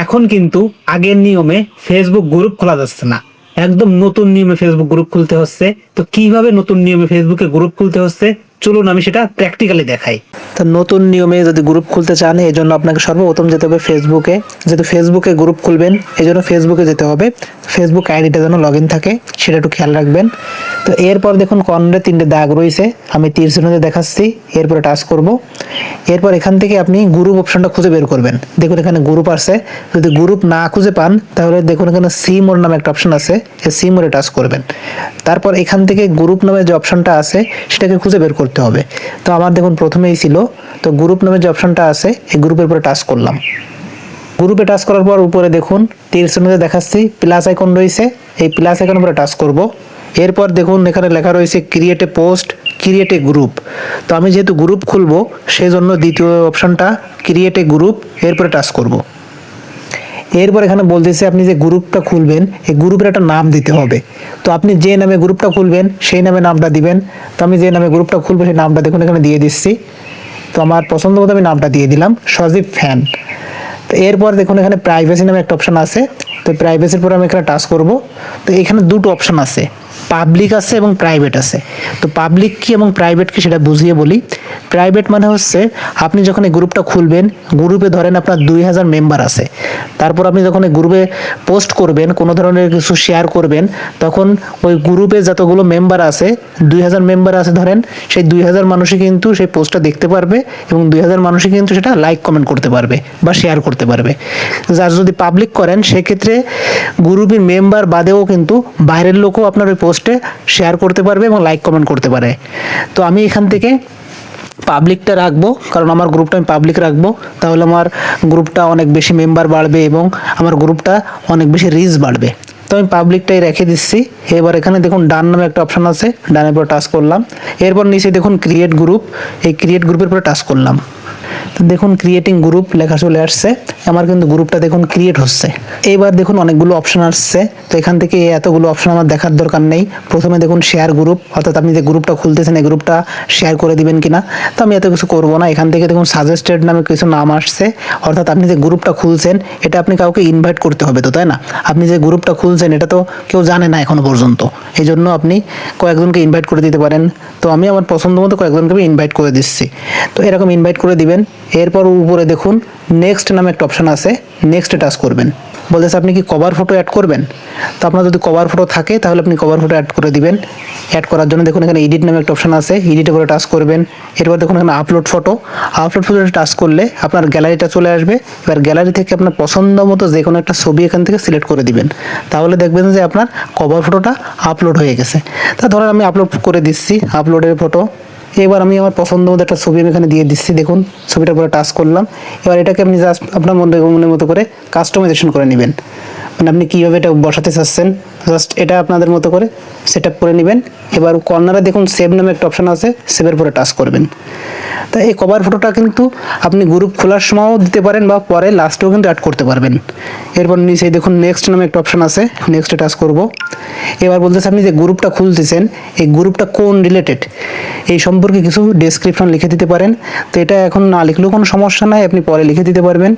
এখন কিন্তু আগের নিয়মে ফেসবুক গ্রুপ খোলা যাচ্ছে না, একদম নতুন নিয়মে ফেসবুক গ্রুপ খুলতে হচ্ছে। তো কিভাবে নতুন নিয়মে ফেসবুকে গ্রুপ খুলতে হচ্ছে চলুন আমি সেটা প্র্যাকটিক্যালি দেখাই। তো নতুন নিয়মে যদি গ্রুপ খুলতে চান এই জন্য আপনাকে সর্বপ্রথম যেতে হবে ফেসবুকে। যেহেতু ফেসবুকে গ্রুপ খুলবেন এই জন্য ফেসবুকে যেতে হবে। ফেসবুক আইডিটা যেন লগ ইন থাকে সেটা একটু খেয়াল রাখবেন। তো এরপর দেখুন কর্নারে 3টে দাগ রয়েছে, আমি তীর চিহ্নতে দেখাচ্ছি। এরপরে টাচ করব। এরপর এখান থেকে আপনি গ্রুপ অপশনটা খুঁজে বের করবেন। দেখুন এখানে গ্রুপ আছে, যদি গ্রুপ না খুঁজে পান তাহলে দেখুন এখানে সি মোড নামে একটা অপশন আছে, এই সি মোডে টাচ করবেন। তারপর এখান থেকে গ্রুপ নামে যে অপশনটা আছে সেটাকে খুঁজে বের করতে হবে। তো আমার দেখুন প্রথমেই ছিল, তো গ্রুপ নামে যে অপশনটা আছে এই গ্রুপের উপরে টাচ করলাম। গ্রুপে টাচ করার পর উপরে দেখুন তীর চিহ্নতে দেখাচ্ছি প্লাস আইকন রয়েছে, এই প্লাস আইকনের উপরে টাচ করব। এরপর দেখুন এখানে লেখা রয়েছে create a post, create a group. তো আমি যেহেতু গ্রুপ খুলবো সেই জন্য দ্বিতীয় অপশনটা ক্রিয়েট এ গ্রুপ, এরপরে টাচ করব। এরপর এখানে বলতেছে আপনি যে গ্রুপটা খুলবেন এই গ্রুপের একটা নাম দিতে হবে। তো আপনি যে নামে গ্রুপটা খুলবেন সেই নামে নামটা দিবেন। তো আমি যে নামে গ্রুপটা খুলবো সেই নামটা দেখুন এখানে দিয়ে দিচ্ছি। তো আমার পছন্দ মতো আমি নামটা দিয়ে দিলাম সজীব ফ্যান। তো এরপর দেখুন এখানে প্রাইভেসি নামে একটা অপশন আছে, তো প্রাইভেসির পর আমি এখানে টাচ করব। তো এখানে দুটো অপশন আছে, পাবলিক আছে এবং প্রাইভেট আছে। তো পাবলিক কি এবং প্রাইভেট কি সেটা বুঝিয়ে বলি। প্রাইভেট মানে হচ্ছে আপনি যখন এই গ্রুপটা খুলবেন, গ্রুপে ধরেন আপনার 2000 মেম্বার আছে, তারপর আপনি যখন এই গ্রুপে পোস্ট করবেন, কোনো ধরনের কিছু শেয়ার করবেন, তখন ওই গ্রুপে যতগুলো মেম্বার আছে 2000 মেম্বার আছে ধরেন, সেই 2000 মানুষই কিন্তু সেই পোস্টটা দেখতে পারবে এবং 2000 মানুষই কিন্তু সেটা লাইক কমেন্ট করতে পারবে বা শেয়ার করতে পারবে। যার যদি পাবলিক করেন সেক্ষেত্রে গ্রুপের মেম্বার বাদেও কিন্তু বাইরের লোকও আপনার ওই পোস্টে শেয়ার করতে পারবে এবং লাইক কমেন্ট করতে পারে। তো আমি এখান থেকে পাবলিকটা রাখবো, কারণ আমার গ্রুপটা আমি পাবলিক রাখবো, তাহলে আমার গ্রুপটা অনেক বেশি মেম্বার বাড়বে এবং আমার গ্রুপটা অনেক বেশি রিচ বাড়বে। তো আমি পাবলিকটাই রেখে দিচ্ছি। এবার এখানে দেখুন ডান নামে একটা অপশন আছে, ডানের পর টাচ করলাম। এরপর নিচে দেখুন ক্রিয়েট গ্রুপ, এই ক্রিয়েট গ্রুপের পরে টাচ করলাম। তো দেখুন ক্রিয়েটিং গ্রুপ লেখা চলে আসছে, আমার কিন্তু গ্রুপটা দেখুন ক্রিয়েট হচ্ছে। এবার দেখুন অনেকগুলো অপশন আসছে, তো এখান থেকে এতগুলো অপশন আমার দেখার দরকার নেই। প্রথমে দেখুন শেয়ার গ্রুপ, অর্থাৎ আপনি যে গ্রুপটা খুলতেছেন এই গ্রুপটা শেয়ার করে দিবেন কিনা। তো আমি এত কিছু করবো না। এখান থেকে দেখুন সাজেস্টেড নামে কিছু নাম আসছে, অর্থাৎ আপনি যে গ্রুপটা খুলছেন এটা আপনি কাউকে ইনভাইট করতে হবে, তো তাই না? আপনি যে গ্রুপটা খুলছেন এটা তো কেউ জানে না এখনো পর্যন্ত, এই জন্য আপনি কয়েকজনকে ইনভাইট করে দিতে পারেন। তো আমি আমার পছন্দ মতো কয়েকজনকে আমি ইনভাইট করে দিচ্ছি। তো এরকম ইনভাইট করে দিবেন। এরপর উপরে দেখুন নেক্সট নামে একটা অপশন আছে, নেক্সটে টাচ করবেন। বলতেছে আপনি কি কভার ফটো অ্যাড করবেন। তো আপনার যদি কভার ফটো থাকে তাহলে আপনি কভার ফটো অ্যাড করে দিবেন। অ্যাড করার জন্য দেখুন এখানে এডিট নামে একটা অপশন আছে, এডিটে করে টাচ করবেন। এরপর দেখুন এখানে আপলোড ফটোতে টাচ করলে আপনার গ্যালারিটা চলে আসবে। এবার গ্যালারি থেকে আপনার পছন্দ মতো যে কোনো একটা ছবি এখান থেকে সিলেক্ট করে দিবেন, তাহলে দেখবেন যে আপনার কভার ফটোটা আপলোড হয়ে গেছে। তা ধরেন আমি আপলোড করে দিচ্ছি, আপলোডের ফটো। এবার আমি আমার পছন্দ মতো একটা ছবি আমি এখানে দিয়ে দিচ্ছি, দেখুন ছবিটার উপরে টাচ করলাম। এবার এটাকে আপনি জাস্ট আপনার মনের মতো করে কাস্টমাইজেশন করে নেবেন, মানে আপনি কীভাবে এটা বসাতে চাচ্ছেন জাস্ট এটা আপনাদের মতো করে সেট আপ করে নেবেন। এবার কর্নারে দেখুন সেভ নামে একটা অপশন আছে, সেভের পরে টাচ করবেন। তা এই কভার ফটোটা কিন্তু আপনি গ্রুপ খোলার সময়ও দিতে পারেন বা পরে লাস্টেও কিন্তু অ্যাড করতে পারবেন। এরপর নিচে দেখুন নেক্সট নামে একটা অপশন আছে, নেক্সটে টাচ করব। এবার বলতেছে আপনি যে গ্রুপটা খুলতেছেন এই গ্রুপটা কোন রিলেটেড এই সম্পর্কে কিছু ডেসক্রিপশন লিখে দিতে পারেন। তো এটা এখন না লিখলেও কোনো সমস্যা নাই, আপনি পরে লিখে দিতে পারবেন।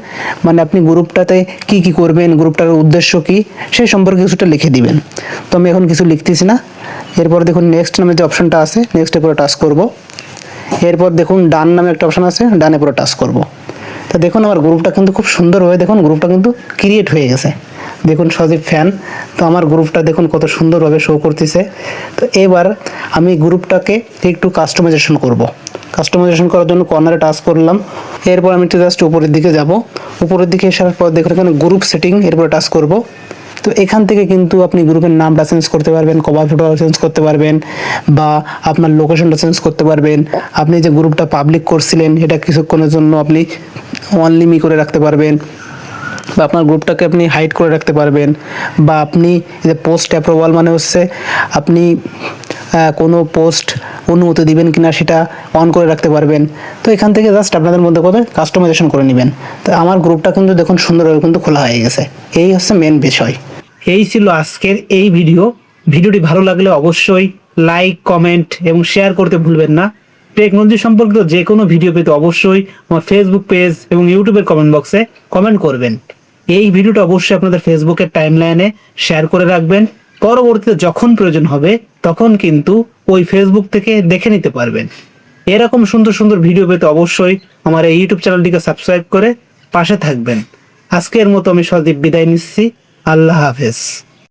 মানে আপনি গ্রুপটাতে কি কি করবেন, গ্রুপটার উদ্দেশ্য কি সেই সম্পর্কে কিছুটা লিখে দিবেন। তো আমি এখন কিছু লিখতেছি না। এরপর দেখুন নেক্সট নামে যে অপশনটা আছে, নেক্সটের পরে টাচ করব। এরপর দেখুন ডান নামে একটা অপশন আছে, ডানে পরে টাচ করব। তো দেখুন আমার গ্রুপটা কিন্তু খুব সুন্দর হয়ে দেখুন গ্রুপটা কিন্তু ক্রিয়েট হয়ে গেছে। দেখুন সজীব ফ্যান, তো আমার গ্রুপটা দেখুন কত সুন্দরভাবে শো করতেছে। তো এবার আমি গ্রুপটাকে একটু কাস্টমাইজেশন করব। কাস্টমাইজেশন করার জন্য কর্নারে টাচ করলাম। এরপর আমি একটু জাস্ট উপরের দিকে যাব। উপরের দিকে আসার পর দেখুন এখানে গ্রুপ সেটিং, এরপরে টাচ করব। তো এখান থেকে কিন্তু আপনি গ্রুপের নামটা চেঞ্জ করতে পারবেন, কভার ফটো চেঞ্জ করতে পারবেন, বা আপনার লোকেশনটা চেঞ্জ করতে পারবেন। আপনি যে গ্রুপটা পাবলিক করছিলেন এটা কিছুক্ষণের জন্য আপনি অনলিমি করে রাখতে পারবেন, বা আপনার গ্রুপটাকে আপনি হাইড করে রাখতে পারবেন, বা আপনি যে পোস্ট অ্যাপ্রুভাল মানে হচ্ছে আপনি কোনো পোস্ট অনুমতি দিবেন কিনা সেটা অন করে রাখতে পারবেন। তো এখান থেকে জাস্ট আপনাদের মধ্যে করে কাস্টমাইজেশন করে নেবেন। তো আমার গ্রুপটা কিন্তু দেখুন সুন্দরভাবে কিন্তু খোলা হয়ে গেছে। এই হচ্ছে মেন বিষয়। এই ছিল আজকের এই ভিডিওটি ভালো লাগলে অবশ্যই লাইক, কমেন্ট এবং শেয়ার করতে ভুলবেন না। টেকনোলজি সম্পর্কিত যে কোনো ভিডিও পেতে অবশ্যই আমার ফেসবুক পেজ এবং ইউটিউবের কমেন্ট বক্সে কমেন্ট করবেন। এই ভিডিওটা অবশ্যই আপনাদের ফেসবুকের টাইমলাইনে শেয়ার করে রাখবেন। পরবর্তীতে যখন প্রয়োজন হবে তখন কিন্তু ওই ফেসবুক থেকে দেখে নিতে পারবেন। এরকম সুন্দর সুন্দর ভিডিও পেতে অবশ্যই আমার এই ইউটিউব চ্যানেলটিকে সাবস্ক্রাইব করে পাশে থাকবেন। আজকের মতো আমি সজীব বিদায় নিচ্ছি। আল্লাহ হাফেজ।